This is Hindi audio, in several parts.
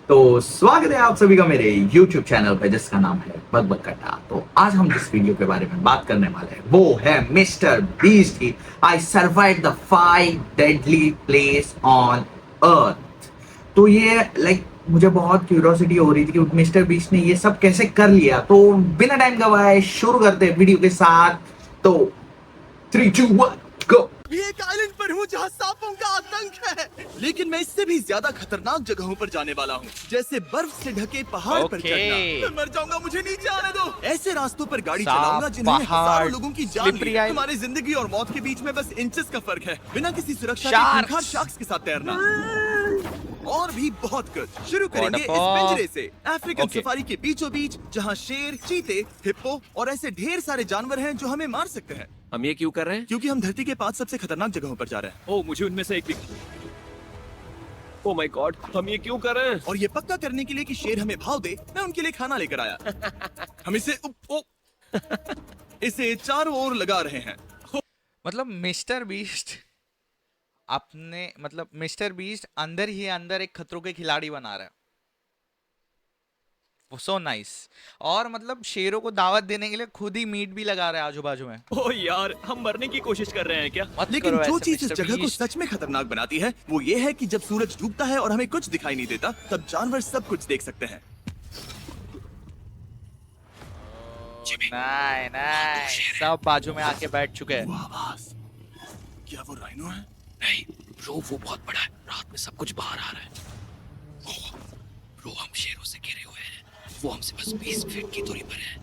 तो स्वागत है आप सभी का मेरे YouTube चैनल पे जिसका नाम है बग बग कट्टा। तो आज हम जिस वीडियो के बारे में बात करने वाले हैं वो है मिस्टर बीस्ट की I survive the 5 deadly place on earth. तो ये मुझे बहुत क्यूरियोसिटी हो रही थी कि मिस्टर बीस्ट ने ये सब कैसे कर लिया। तो बिना टाइम गवाए शुरू करते हैं वीडियो के साथ। तो 3 2 1 गो। एक आइलैंड पर हूँ जहाँ सांपों का आतंक है, लेकिन मैं इससे भी ज्यादा खतरनाक जगहों पर जाने वाला हूँ, जैसे बर्फ से ढके पहाड़ पर चढ़ना। मैं मर जाऊंगा, मुझे नीचे आने दो। ऐसे रास्तों पर गाड़ी चलाऊंगा जिन्हें हजारों लोगों की जान ली। हमारी जिंदगी और मौत के बीच में बस इंचेस का फर्क है। बिना किसी सुरक्षा के खूंखार शार्क्स के साथ तैरना और भी बहुत कुछ। शुरू करेंगे इस पिंजरे से, अफ्रीकन सफारी के बीचों बीच, जहाँ शेर, चीते, हिप्पो और ऐसे ढेर सारे जानवर हैं जो हमें मार सकते हैं। हम ये क्यों कर रहे हैं? क्योंकि हम धरती के 5 सबसे खतरनाक जगहों पर जा रहे हैं। ओह, मुझे उनमें से एक भी। ओह माय गॉड, हम ये क्यों कर रहे हैं? और ये पक्का करने के लिए कि शेर हमें भाव दे, मैं उनके लिए खाना लेकर आया। हम इसे चारों ओर लगा रहे हैं। मतलब मिस्टर बीस्ट मिस्टर बीस्ट अंदर ही अंदर एक खतरों के खिलाड़ी बना रहा है। So nice. और मतलब शेरों को दावत देने के लिए खुद ही मीट भी लगा रहा है आजू बाजू में। ओह यार, हम मरने की कोशिश कर रहे हैं क्या? लेकिन जो चीज इस जगह को सच में खतरनाक बनाती है वो ये है कि जब सूरज डूबता है और हमें कुछ दिखाई नहीं देता, तब जानवर सब कुछ देख सकते हैं। नहीं, सब बाजू में आके बैठ चुके हैं। वो आवाज, क्या वो राइनो है? नहीं ब्रो, वो बहुत बड़ा है, रात में सब कुछ बाहर आ रहा है। ब्रो, हम शेरों से घिरे हुए हैं, वो हमसे बस 20 फीट की दूरी पर है।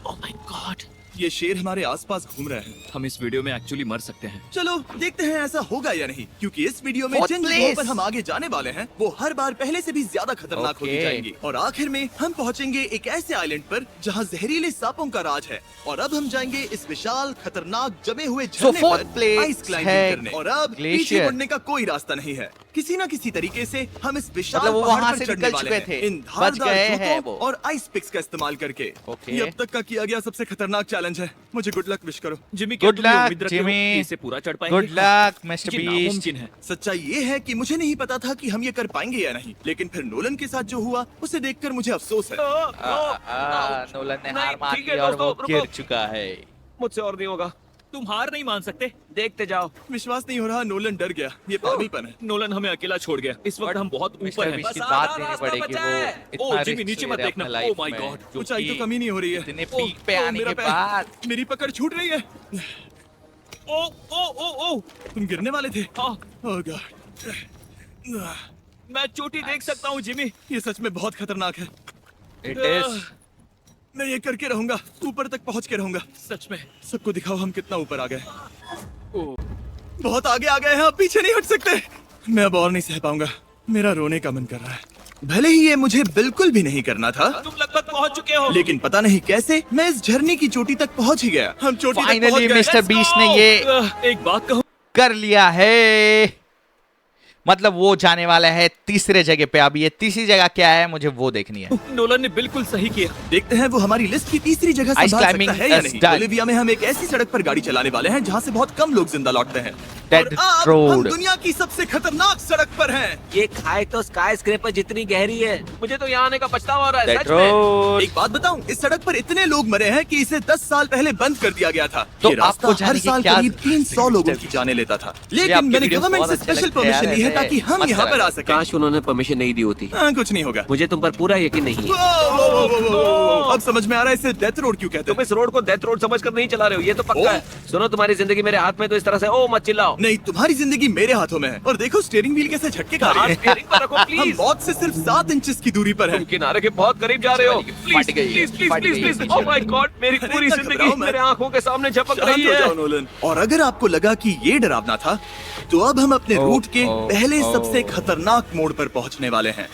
ओह माय गॉड, ये शेर हमारे आसपास घूम रहे हैं। हम इस वीडियो में एक्चुअली मर सकते हैं। चलो देखते हैं ऐसा होगा या नहीं, क्योंकि इस वीडियो में जिन जगहों पर हम आगे जाने वाले हैं वो हर बार पहले से भी ज्यादा खतरनाक होती जाएंगी। और आखिर में हम पहुंचेंगे एक ऐसे आइलैंड पर जहां जहरीले सांपों का राज है। और अब हम जाएंगे इस विशाल खतरनाक जमे हुए झरने पर आइस क्लाइंबिंग करने। और अब पीछे मुड़ने का कोई रास्ता नहीं है। किसी न किसी तरीके से हम इस विशाल पहाड़ पर चढ़ने वाले हैं, इन धारदार जूतों और आइस पिक्स का इस्तेमाल करके। ये अब तक का किया गया सबसे खतरनाक चैलेंज है। मुझे गुड लक विश करो। जिमी, गुड लक जिमी, इसे पूरा चढ़ पाएंगे? Good luck mister beast. नामुमकिन है। सच्चाई ये है कि मुझे नहीं पता था कि हम ये कर पाएंगे या नहीं, लेकिन फिर नोलन के साथ जो हुआ उसे देखकर मुझे अफसोस है। नोलन ने हार मान ली और वो गिर चुका है। मुझसे और नहीं होगा। तुम हार नहीं मान सकते, देखते जाओ। विश्वास नहीं हो रहा, नोलन डर गया। ये पागलपन है। नोलन हमें अकेला छोड़ गया। इस वक्त हम बहुत ऊपर हैं। की बात देनी पड़ेगी, वो ओह जिमी, नीचे मत देखना। ओह माय गॉड, ऊंचाई तो कमी नहीं हो रही है। इतने पीक पे आने के बाद मेरी पकड़ छूट रही है। ओह ओह ओह ओह, तुम गिरने वाले थे। हाँ, ओह गॉड, मैं चोटी देख सकता हूँ जिमी। ये सच में बहुत खतरनाक है। It is. मैं ये करके रहूंगा, ऊपर तक पहुंच के रहूंगा। सच में। सबको दिखाओ हम कितना ऊपर आ गए। बहुत आगे आ गए हैं, अब पीछे नहीं हट सकते। मैं अब और नहीं सह पाऊंगा, मेरा रोने का मन कर रहा है। भले ही ये मुझे बिल्कुल भी नहीं करना था। तुम लगभग पहुंच चुके हो, लेकिन पता नहीं कैसे मैं इस झरने की चोटी तक पहुंच ही गया। हम चोटी तक पहुंच फाइनली गए। मिस्टर बीस्ट ने ये एक बात कहूँ, कर लिया है। मतलब वो जाने वाला है तीसरे जगह पे। अब ये तीसरी जगह क्या है मुझे वो देखनी है। नोलन ने बिल्कुल सही किया। देखते हैं वो हमारी लिस्ट की तीसरी जगह Ice संभाल climbing सकता है या is नहीं। done. बोलिविया में हम एक ऐसी सड़क पर गाड़ी चलाने वाले हैं जहाँ से बहुत कम लोग जिंदा लौटते हैं। Dead और अब road. हम दुनिया की सबसे खतरनाक सड़क पर हैं। ये खाई तो स्काई स्क्रेपर जितनी गहरी है। मुझे तो यहाँ आने का पछतावा हो रहा है, Dead सच में। road. एक बात बताऊं, इस सड़क पर इतने लोग मरे हैं कि इसे 10 साल पहले बंद कर दिया गया था। तो ये रास्ता आपको जाने हर की साल क्या करीब जरूरत 300 लोगों की जाने लेता था। लेकिन मैंने गवर्नमेंट से स्पेशल परमिशन ली है ताकि हम यहाँ पर आ सके। काश उन्होंने परमिशन नहीं दी होती। कुछ नहीं होगा। मुझे तुम पर पूरा यकीन नहीं है। अब समझ में आ रहा है इसे डेथ रोड क्यों कहते तुम हैं। इस रोड को डेथ रोड समझकर नहीं चला रहे हो, ये तो पक्का है। सुनो, तुम्हारी जिंदगी मेरे हाथ में, तो इस तरह से ओ मत चिल्लाओ। नहीं, तुम्हारी जिंदगी मेरे हाथों में है। और देखो स्टीयरिंग व्हील कैसे झटके खा रही है। स्टीयरिंग पर रखो हम प्लीज। मौत से सिर्फ 7 इंचेस की दूरी पर तुम हैं। किनारे के बहुत करीब जा रहे हो। फट गई है, प्लीज प्लीज फट प्लीज गई है प्लीज। ओह माय गॉड, मेरी अरे, पूरी इतना जिंदगी घबराओ मत। मेरे आंखों के सामने झपक शांत रही हो है। जाओ नोलन। और अगर आपको लगा कि ये डरावना था, तो अब हम अपने रूट के पहले सबसे खतरनाक मोड़ पर पहुंचने वाले हैं।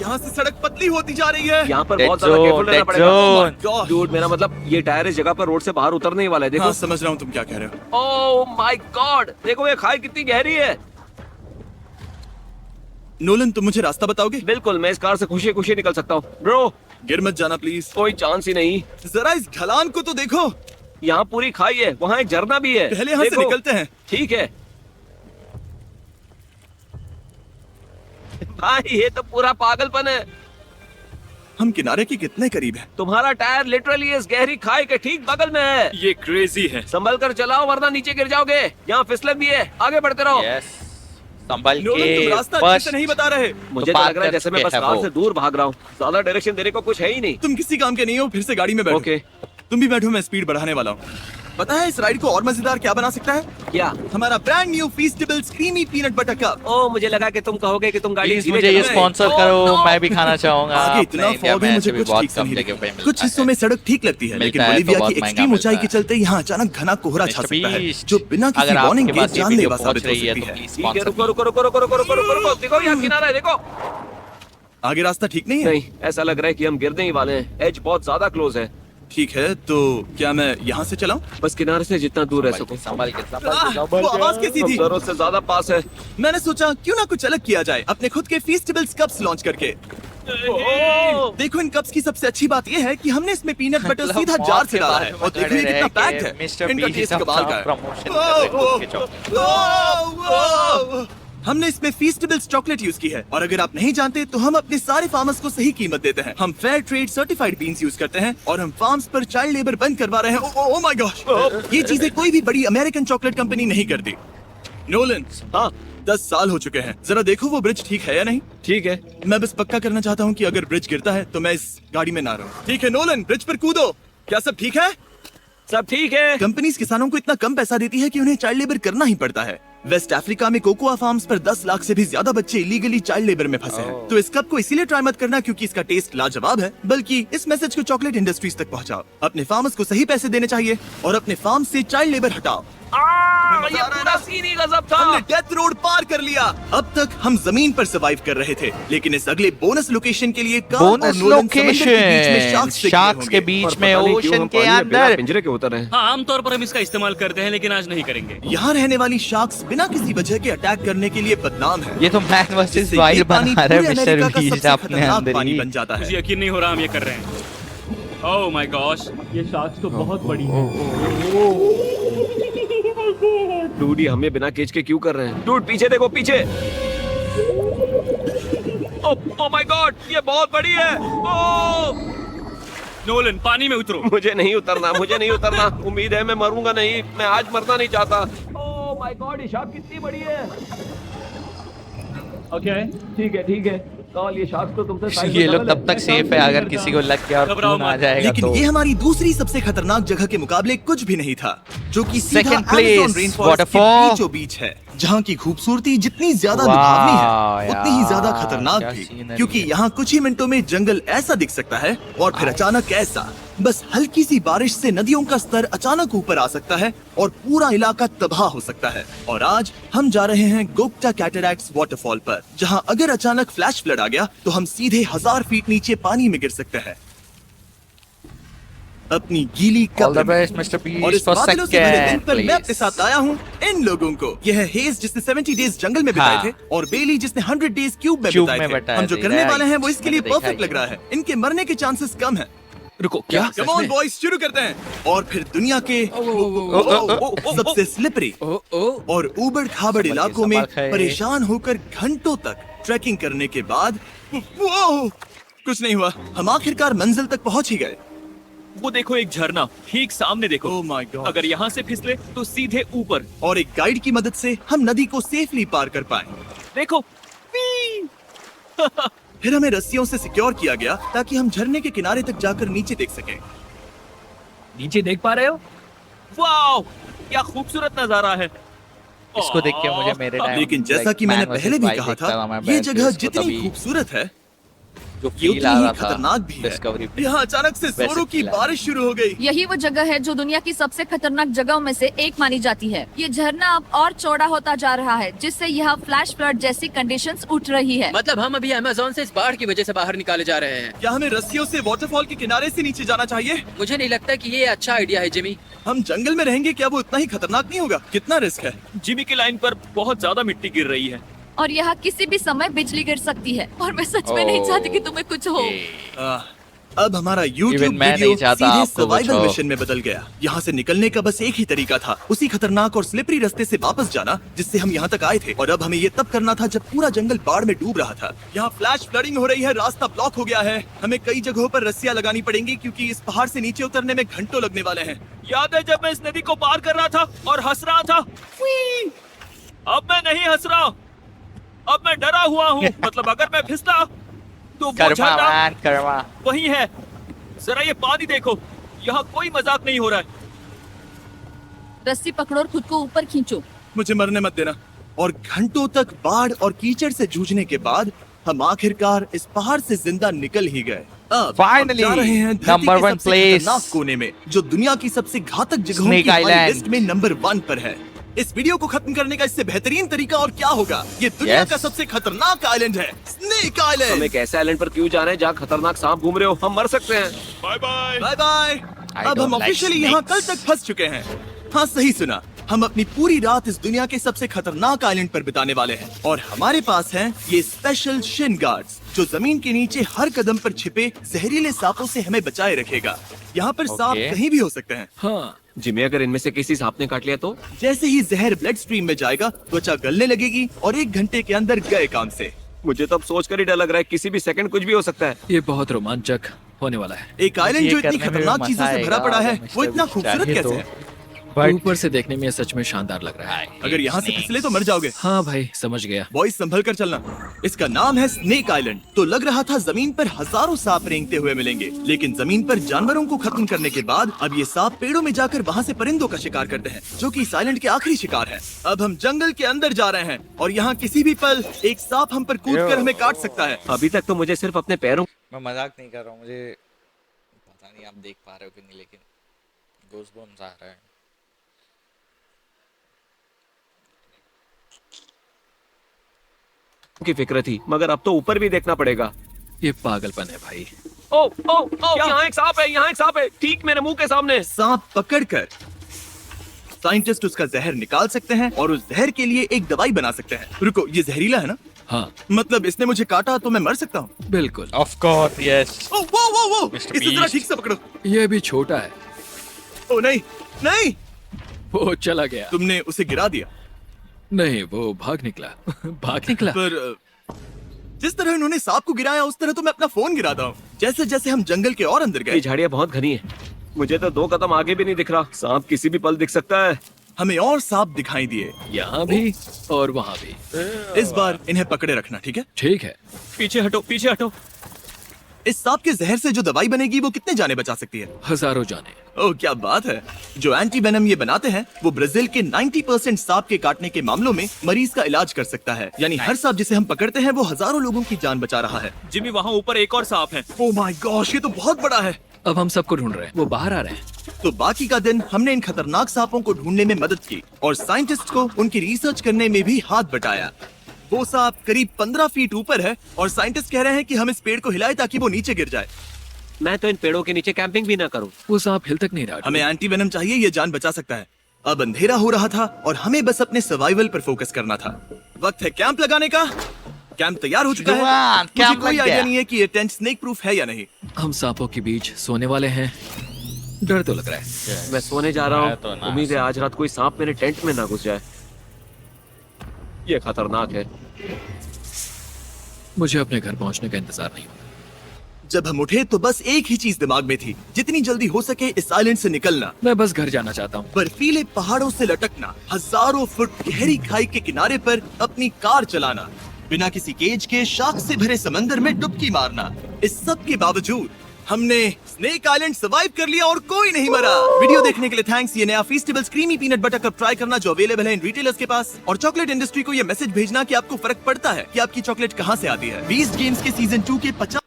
यहाँ से सड़क पतली होती जा रही है। यहाँ पर Dead बहुत ज्यादा zone, केयरफुल रहना dead पड़ेगा। zone. God. डूड, मेरा मतलब ये टायर इस जगह पर रोड से बाहर उतरने ही वाला है। देखो। हाँ, समझ रहा हूँ तुम क्या कह रहे हो। ओह माय गॉड, देखो ये खाई कितनी गहरी है। नोलन, तुम मुझे रास्ता बताओगे? बिल्कुल, मैं इस कार से खुशी खुशी निकल सकता हूँ। ब्रो, गिर मत जाना प्लीज। कोई चांस ही नहीं। जरा इस ढलान को तो देखो। यहाँ पूरी खाई है, वहाँ एक झरना भी है। पहले यहाँ से देखो। निकलते हैं। ठीक है। भाई ये तो पूरा पागलपन है। हम किनारे के कितने करीब हैं? तुम्हारा टायर लिटरली इस गहरी खाई के ठीक बगल में है। ये क्रेजी है। संभल कर चलाओ वरना नीचे गिर जाओगे। यहाँ फिसलन भी है, आगे बढ़ते रहो। यस, संभल नोलन, के तुम रास्ता अच्छे बस से नहीं बता रहे। मुझे तो लग रहा है जैसे मैं बस कार से दूर भाग रहा हूँ। ज्यादा डायरेक्शन देने को कुछ है ही नहीं। तुम किसी काम के नहीं हो, फिर से गाड़ी में बैठो। ओके। तुम भी बैठो, मैं स्पीड बढ़ाने वाला हूँ। पता है इस राइड को और मजेदार क्या बना सकता है? क्या? हमारा brand new Feastables creamy peanut butter cup. ओ मुझे लगा कि तुम कहोगे कि तुम गाड़ी प्लीज धीरे मुझे ये चलाओ। स्पॉन्सर Oh, करो, no! मैं भी खाना चाहूंगा। आगे इतना अपने इंडिया फॉग है, में मुझे ऐसे भी कुछ बहुत ठीक से कम नहीं जगह दिखता। पे मिलता कुछ हिस्सों है। में सड़क ठीक लगती है, लेकिन मिलता है तो बोलिविया बहुत की महंगा एक्सट्रीम ऊंचाई मिलता के है। चलते यहाँ अचानक घना कोहरा छा Mr. सकता है, Beast, जो बिना किसी अगर वार्निंग आपके के पास ये जानलेवा वीडियो साबित पहुंच हो रही है सकती तो है। प्लीज ठीक है, स्पॉन्सर रुको रुको रुको रुको रुको रुको रुको रुको। देखो यहाँ किनारा है, देखो। आगे रास्ता ठीक नहीं है? नहीं, ऐसा लग रहा है कि हम गिरने ही वाले हैं। एज बहुत ज्यादा क्लोज है। ठीक है, तो क्या मैं यहाँ से चलाऊं? बस किनारे से जितना दूर रह सको। संभल के वो आवाज कैसी हम थी? जरूरत से ज्यादा पास है। मैंने सोचा क्यों ना कुछ अलग किया जाए अपने खुद के फीस्टेबल्स कप्स लॉन्च करके। देखो इन कप्स की सबसे अच्छी बात ये है कि हमने इसमें पीनट बटर मतलब सीधा जार से डाला है और देखो ये कितना पैक्ड है। मिस्टर इनका बीस्ट टेस्ट कमाल का है। प्रमोशन कर रहे हैं खुद के चॉकलेट। हमने इसमें फीस्टेबल्स चॉकलेट यूज की है और अगर आप नहीं जानते तो हम अपने सारे फार्मर्स को सही कीमत देते हैं। हम fair trade certified beans use करते हैं और हम फार्म्स पर चाइल्ड लेबर बंद करवा रहे हैं। ओह माय गॉश, ये चीजें कोई भी बड़ी अमेरिकन चॉकलेट कंपनी नहीं करती। नोलन, हाँ 10 साल हो चुके हैं, जरा देखो वो ब्रिज ठीक है या नहीं। ठीक है। मैं बस पक्का करना चाहता हूँ कि अगर ब्रिज गिरता है तो मैं इस गाड़ी में ना रहूं। ठीक है नोलन, ब्रिज पर कूदो। क्या सब ठीक है? सब ठीक है। कंपनीज किसानों को इतना कम पैसा देती है कि उन्हें चाइल्ड लेबर करना ही पड़ता है। वेस्ट अफ्रीका में कोकोआ फार्म्स पर 10 लाख से भी ज्यादा बच्चे इलीगली चाइल्ड लेबर में फंसे हैं। तो इस कप को इसीलिए ट्राई मत करना क्योंकि इसका टेस्ट लाजवाब है, बल्कि इस मैसेज को चॉकलेट इंडस्ट्रीज तक पहुंचाओ। अपने फार्मर्स को सही पैसे देने चाहिए और अपने फार्म से चाइल्ड लेबर हटाओ। ये पूरा सीन ही गजब था। हमने डेथ रोड पार कर लिया। अब तक हम जमीन पर सर्वाइव कर रहे थे, लेकिन इस अगले बोनस लोकेशन के लिए कार्ल और बोनस नोलन समंदर के बीच में लोकेशन शार्क्स से शार्क्स के घिरे होंगे। बीच में ओशन के अंदर। पिंजरे के उतर हैं। हाँ, आमतौर पर हम इसका इस्तेमाल करते हैं लेकिन आज नहीं करेंगे। यहाँ रहने वाली शार्क्स बिना किसी वजह के अटैक करने के लिए बदनाम है। ये तो मैन वर्सेस जिससे ये वाइल्ड पानी बना रहा है पूरे मिस्टर अमेरिका का बीस्ट सबसे अपने खतरनाक अंदर पानी ही। बन जाता मुझे है। यकीन नहीं हो रहा हम ये कर रहे हैं। ओह माय गॉश, ये शार्क्स तो बहुत बड़ी है। डूड ये हमें बिना केज के क्यों कर रहे हैं? डूड पीछे देखो, पीछे। ओह माय गॉड, ये बहुत बड़ी है। ओह नोलन, पानी में उतरो। मुझे नहीं उतरना, मुझे नहीं उतरना। उम्मीद है मैं मरूंगा नहीं। मैं आज मरना नहीं चाहता। ओह माय गॉड, ये शार्क कितनी बड़ी है। ओके, ठीक है ठीक है। कॉल ये शार्क तो तुमसे साइज में ये लोग डबल है। तब तक सेफ है, अगर किसी को लग गया और घबराओ खून आ मत। जाएगा लेकिन तो। ये हमारी दूसरी सबसे खतरनाक जगह के मुकाबले कुछ भी नहीं था, जो कि सीधा Second Amazon place, rainforest के waterfall। बीचों बीच है, जहाँ की खूबसूरती जितनी ज्यादा वाह, लुभावनी है उतनी ही ज्यादा यार, खतरनाक क्या भी, scenery क्योंकि है। यहाँ कुछ ही मिनटों में जंगल ऐसा दिख सकता है और फिर अचानक ऐसा। बस हल्की सी बारिश से नदियों का स्तर अचानक ऊपर आ सकता है और पूरा इलाका तबाह हो सकता है। और आज हम जा रहे हैं गोक्टा कैटरैक्ट्स वाटरफॉल पर, जहाँ अगर अचानक फ्लैश फ्लड आ गया तो हम सीधे 1000 फीट नीचे पानी में गिर सकते हैं अपनी गीली All the कब्र में। best, Mr. Beast, और इस for बादलों से भरे दिन second पर मैं place. अपने साथ लाया हूँ इन लोगों को। यह है हेज जिसने 70 डेज जंगल में बिताए हाँ। थे और बेली जिसने 100 डेज क्यूब में क्यूब बिताए में थे। बिताए हम जो थे, करने वाले हैं वो right. इसके लिए मैंने देखा परफेक्ट है लग रहा है। इनके मरने के चांसेस कम हैं। रुको, क्या? कम ऑन बॉयज, शुरू करते हैं। और फिर दुनिया के सबसे स्लिपरी और ऊबड़ खाबड़ इलाकों में संभल के। परेशान होकर घंटों तक ट्रैकिंग करने के बाद वो कुछ नहीं हुआ, हम आखिरकार मंजिल तक पहुंच ही गए। वो देखो एक झरना ठीक सामने देखो। Oh my God. अगर यहाँ से फिसले तो सीधे ऊपर। और एक गाइड की मदद से हम नदी को सेफली पार कर पाए। देखो, फिर हमें रस्सियों से सिक्योर किया गया ताकि हम झरने के किनारे तक जाकर नीचे देख सकें। नीचे देख पा रहे हो? वाओ, क्या खूबसूरत नजारा है। इसको देख के मुझे मेरे टाइम लेकिन जैसा कि मैंने पहले भी कहा था, ये जगह जितनी खूबसूरत है जो ये फील उतनी आ ही रहा था खतरनाक भी है। डिस्कवरी पे। यहाँ अचानक से वैसे जोरों की feel आया। बारिश शुरू हो गई। यही वो जगह है जो दुनिया की सबसे खतरनाक जगहों में से एक मानी जाती है। ये झरना अब और चौड़ा होता जा रहा है, जिससे यहाँ फ्लैश फ्लड जैसी कंडीशंस उठ रही है। मतलब हम अभी अमेज़न से इस बाढ़ की वजह से बाहर निकाले जा रहे हैं। क्या हमें रस्सियों से वाटरफॉल के किनारे से नीचे जाना चाहिए? मुझे नहीं लगता कि ये अच्छा आइडिया है जिमी। हम जंगल में रहेंगे, क्या वो उतना ही खतरनाक नहीं होगा? कितना रिस्क है? जिमी की लाइन पर बहुत ज्यादा मिट्टी गिर रही है। और यहाँ किसी भी समय बिजली गिर सकती है और मैं सच में नहीं ओह। चाहती कि तुम्हें कुछ हो। अब हमारा YouTube Even मैं वीडियो नहीं चाहता सीधे आपको कुछ सर्वाइवल हो। मिशन में बदल गया। यहाँ से निकलने का बस एक ही तरीका था, उसी खतरनाक और स्लिपरी रास्ते से वापस जाना जिससे हम यहाँ तक आए थे। और अब हमें ये तब करना था जब पूरा जंगल बाढ़ में डूब रहा था। यहाँ फ्लैश फ्लडिंग हो रही है, रास्ता ब्लॉक हो गया है। हमें कई जगहों पर रस्सियाँ लगानी पड़ेंगी क्योंकि इस पहाड़ से नीचे उतरने में घंटों लगने वाले हैं। याद है जब मैं इस नदी को पार कर रहा था और हंस रहा था? अब मैं नहीं हंस रहा, अब मैं डरा हुआ हूँ। मतलब अगर मैं फिसला तो वो कर्मा झरना मैन, कर्मा। वही है। जरा ये पानी देखो, यहाँ कोई मजाक नहीं हो रहा है। रस्सी पकड़ो और खुद को ऊपर खींचो। मुझे मरने मत देना। और घंटों तक बाढ़ और कीचड़ से जूझने के बाद हम आखिरकार इस पहाड़ से जिंदा निकल ही गए। अब Finally, हम जा रहे हैं धरती number के one सबसे place. खतरनाक कोने में, जो दुनिया की सबसे घातक जगहों Snake की हमारी Island. लिस्ट में नंबर 1 पर है। इस वीडियो को खत्म करने का इससे बेहतरीन तरीका और क्या होगा? ये दुनिया Yes. का सबसे खतरनाक आइलैंड है, स्नेक आइलैंड। हम एक ऐसे आइलैंड पर क्यों जा रहे हैं जहाँ खतरनाक सांप घूम रहे हो? हम मर सकते हैं। Bye bye. Bye bye. I अब don't हम like ऑफिशियली यहाँ कल snakes. तक फंस चुके हैं। हाँ, सही सुना। हम अपनी पूरी रात इस दुनिया के सबसे खतरनाक आइलैंड पर बिताने वाले हैं और हमारे पास हैं ये स्पेशल शिन गार्ड्स जो जमीन के नीचे हर कदम पर छिपे जहरीले सांपों से हमें बचाए रखेगा। यहाँ पर सांप Okay. कहीं भी हो सकते हैं। हाँ, जिमी, अगर इनमें से किसी सांप ने काट लिया तो? जैसे ही जहर ब्लड स्ट्रीम में जाएगा, त्वचा गलने लगेगी और 1 घंटे के अंदर गए काम से। मुझे तो अब सोचकर ही डर लग रहा है, किसी भी सेकंड कुछ भी हो सकता है। ये बहुत रोमांचक होने वाला है। एक आइलैंड ये जो इतनी करने में भी खतरनाक मजा चीजों से भरा आएगा, पड़ा है, Mr. वो इतना Beast खूबसूरत चाहिए कैसे तो। है? ऊपर से देखने में ये सच में शानदार लग रहा है। अगर यहाँ से फिसले तो मर जाओगे। हाँ भाई, समझ गया। बॉयज संभल कर चलना। इसका नाम है स्नेक आइलैंड। तो लग रहा था जमीन पर हजारों सांप रेंगते हुए मिलेंगे, लेकिन जमीन पर जानवरों को खत्म करने के बाद अब ये सांप पेड़ों में जाकर वहाँ से परिंदों का शिकार करते हैं, जो कि इस आइलैंड के आखिरी शिकार है। अब हम जंगल के अंदर जा रहे हैं और यहाँ किसी भी पल एक सांप हम पर कूदकर हमें काट सकता है। अभी तक तो मुझे सिर्फ अपने पैरों मैं मजाक नहीं कर रहा हूँ, मुझे पता नहीं आप देख पा रहे हो कि नहीं, लेकिन गूज़बम्स आ रहा है। की फिक्र थी, मगर अब तो ऊपर भी देखना पड़ेगा। ये पागलपन है भाई। ओ ओ ओ, यहाँ एक सांप है, यहाँ एक सांप है, ठीक मेरे मुंह के सामने। सांप पकड़कर साइंटिस्ट उसका जहर निकाल सकते हैं और उस जहर के लिए एक दवाई बना सकते हैं। रुको, ये जहरीला है ना? हाँ, मतलब इसने मुझे काटा तो मैं मर सकता हूँ? बिल्कुल। Of course, yes. ओ वो वो वो, Mr. इसे जरा Beast. ठीक से पकड़ो। ये भी छोटा है। ओ नहीं नहीं, वो चला गया। तुमने उसे गिरा दिया। नहीं, वो भाग निकला। भाग निकला। पर जिस तरह उन्होंने सांप को गिराया, उस तरह तो मैं अपना फोन गिराता हूँ। जैसे जैसे हम जंगल के और अंदर ये गए, झाड़ियाँ बहुत घनी है, मुझे तो 2 कदम आगे भी नहीं दिख रहा। सांप किसी भी पल दिख सकता है। हमें और सांप दिखाई दिए। यहाँ भी और वहाँ भी। इस बार इन्हें पकड़े रखना, ठीक है? ठीक है। पीछे हटो, पीछे हटो। इस सांप के जहर से जो दवाई बनेगी वो कितने जाने बचा सकती है? हजारों जाने। ओह, क्या बात है। जो एंटी वेनम ये बनाते हैं वो ब्राजील के 90% सांप के काटने के मामलों में मरीज का इलाज कर सकता है। यानी हर सांप जिसे हम पकड़ते हैं वो हजारों लोगों की जान बचा रहा है। जिमी, वहाँ ऊपर एक और सांप है। ओह माय गॉश, ये तो बहुत बड़ा है। अब हम सबको ढूंढ रहे हैं, वो बाहर आ रहे हैं। तो बाकी का दिन हमने इन खतरनाक सांपों को ढूंढने में मदद की और साइंटिस्ट को उनकी रिसर्च करने में भी हाथ बटाया। वो सांप करीब 15 फीट ऊपर है और साइंटिस्ट कह रहे हैं कि हम इस पेड़ को हिलाएं ताकि वो नीचे गिर जाए। मैं तो इन पेड़ों के नीचे कैंपिंग भी ना करूं। वो सांप हिल तक नहीं रहा। हमें एंटी वेनम चाहिए, ये जान बचा सकता है। अब अंधेरा हो रहा था और हमें बस अपने सर्वाइवल पर फोकस करना था। वक्त है कैंप लगाने का। कैंप तैयार हो चुका है। जुबान, मुझे कैंप कोई लग आइडिया गया। नहीं है कि ये टेंट स्नेक प्रूफ है या नहीं। हम सांपों के बीच सोने वाले हैं। डर तो लग रहा है। मैं सोने जा रहा मैं तो हूँ, ना उम्मीद है आज रात कोई सांप मेरे टेंट में ना घुस जाए। ये खतरनाक है। मुझे अपने घर पहुंचने का इंतजार नहीं होता। जब हम उठे तो बस एक ही चीज दिमाग में थी, जितनी जल्दी हो सके इस आइलैंड से निकलना। मैं बस घर जाना चाहता हूँ। बर्फीले पहाड़ों से लटकना, हजारों फुट गहरी खाई के किनारे पर अपनी कार चलाना, बिना किसी केज के शाख से भरे समंदर में डुबकी मारना। इस सब के बावजूद हमने स्नेक आइलैंड सर्वाइव कर लिया और कोई नहीं मरा। वीडियो देखने के लिए थैंक्स। ये नया Feastables creamy peanut butter cup try करना जो अवेलेबल है इन रिटेलर्स के पास, और चॉकलेट इंडस्ट्री को ये मैसेज भेजना कि आपको फर्क पड़ता है कि आपकी चॉकलेट कहाँ से आती है। बीस्ट गेम्स के सीजन 2 के 50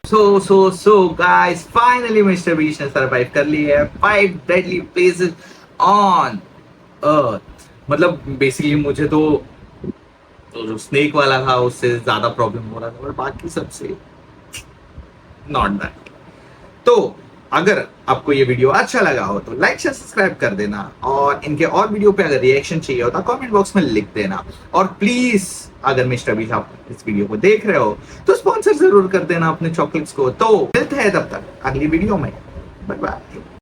So guys, finally Mr. Beast ने survive कर ली है 5 deadly places on Earth। मतलब बेसिकली मुझे तो जो स्नेक वाला था उससे ज्यादा प्रॉब्लम हो रहा था, और बाकी सबसे नॉट दैट। तो अगर आपको ये वीडियो अच्छा लगा हो तो लाइक शेयर सब्सक्राइब कर देना, और इनके और वीडियो पे अगर रिएक्शन चाहिए हो तो कमेंट बॉक्स में लिख देना। और प्लीज अगर मिस्टर बीस्ट आप इस वीडियो को देख रहे हो तो स्पॉन्सर जरूर कर देना अपने चॉकलेट्स को। तो मिलते हैं तब तक अगली वीडियो में, बाय बाय।